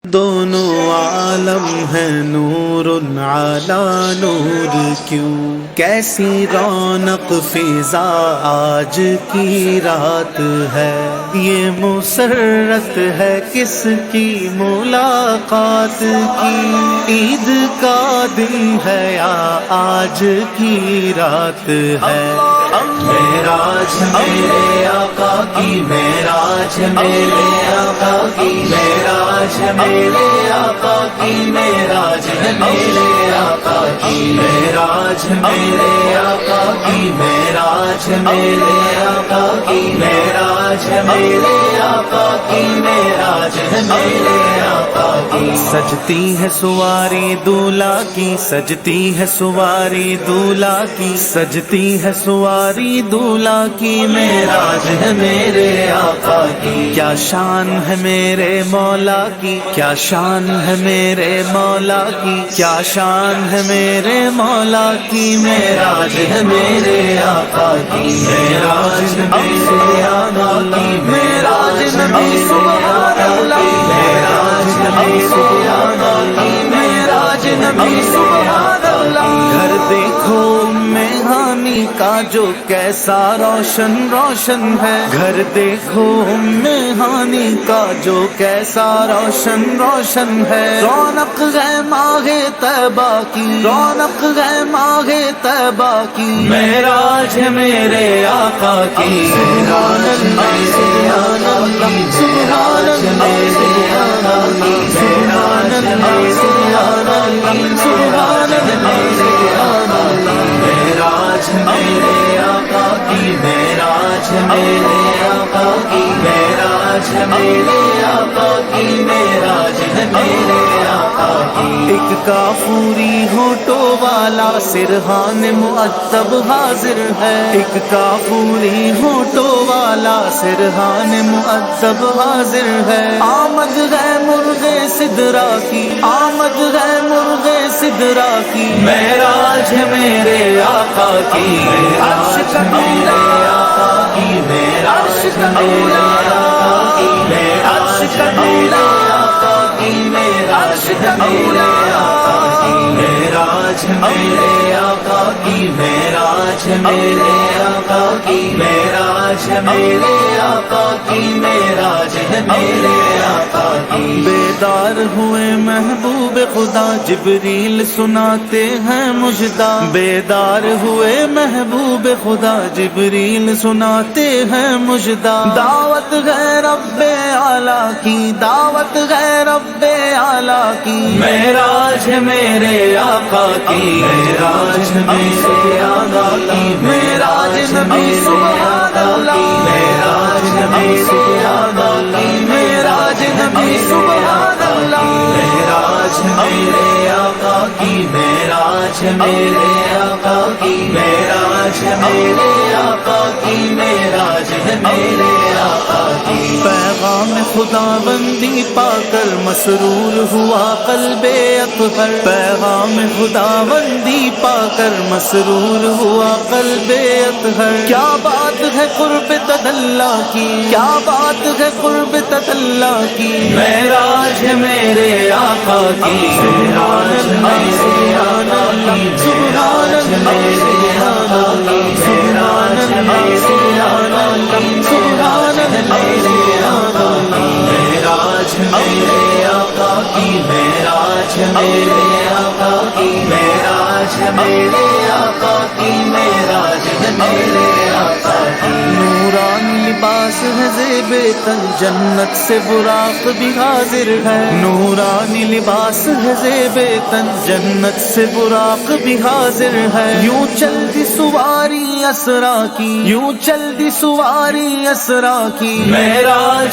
دونوں عالم ہے نور علی نور کیوں، کیسی رونق فضا آج کی رات ہے، یہ مسرت ہے کس کی ملاقات کی، عید کا دن ہے یا آج کی رات ہے، معراج میرے آقا کی، معراج میرے آقا کی، معراج میرے آقا کی، معراج میرے آقا کی، معراج میرے آقا کی، معراج میرے آقا کی، معراج میرے آقا کی، معراج میرے آقا کی، سجتی ہے سواری دولہا کی، سجتی ہے سواری دولہا کی، سجتی ہے سواری دولہا کی، معراج ہے میرے آقا کی، کیا شان ہے میرے مولا کی، کیا شان ہے میرے مولا کی، کیا شان ہے میرے مولا کی، معراج ہے میرے آقا کی، معراج میرے آقا کی، معراج نبی سبحان اللہ، معراج نبی سبحان اللہ، معراج نبی سبحان اللہ، گھر دیکھو میہانی کا جو کیسا روشن روشن ہے، گھر دیکھو میہانی کا جو کیسا روشن روشن ہے، رونق ہے ماہ طیبہ کی، رونق ہے ماہ طیبہ کی، معراج ہے میرے آقا کی، سبحان اللہ سبحان اللہ سبحان اللہ سبحان اللہ سبحان اللہ سبحان اللہ سبحان اللہ سبحان اللہ، معراج میرے آقا کی، معراج میرے آقا کی، معراج میرے آقا کی، معراج میرے آقا کی، ایک کافوری ہونٹوں والا سرہان مؤدب حاضر ہے، ایک کافوری ہونٹوں والا سرہان مؤدب حاضر ہے، آمد ہے مرغ سدرا کی، آمد ہے مرغ سدرا کی، معراج ہے میرے آقا کی، معراج میرے آقا کی، معراج میرے آقا کی، معراج میرے آقا کی، معراج میرے آقا کی، معراج میرے آقا کی، معراج میرے آقا کی، معراج میرے آقا کی، معراج میرے آقا کی، بیدار ہوئے محبوب خدا جبریل سناتے ہیں مژدہ، بیدار ہوئے محبوب خدا جبریل سناتے ہیں مژدہ، دعوت ہے رب اعلیٰ کی، دعوت ہے رب اعلیٰ کی، معراج ہے میرے آقا کی، معراج میرے آقا کی، معراج نبی سبحان اللہ، معراج نبی سبحان اللہ، معراج نبی سبحان اللہ، معراج میرے آقا کی، معراج میرے آقا کی، معراج میرے آقا کی، معراج میرے آقا کی، پیغام خدا بندی پا کر مسرور ہوا قلب اطہر، پیغام خدا بندی پا کر مسرور ہوا قلب اطہر، کیا بات ہے قرب تدلی کی، کیا بات ہے قرب تدلی کی، معراج ہے میرے آقا کی، سبحان اللہ سبحان اللہ سبحان اللہ سبحان اللہ سبحان اللہ سبحان اللہ سبحان اللہ سبحان اللہ، معراج میرے آقا کی، معراج میرے آقا کی، معراج میرے آقا کی، معراج میرے آقا کی، نورانی لباس ہے زیب تن جنت سے براق بھی حاضر ہے، نورانی لباس ہے زیب تن جنت سے براق بھی حاضر ہے، یوں چلتی سواری اسرا کی، یوں چلتی سواری اسرا کی، معراج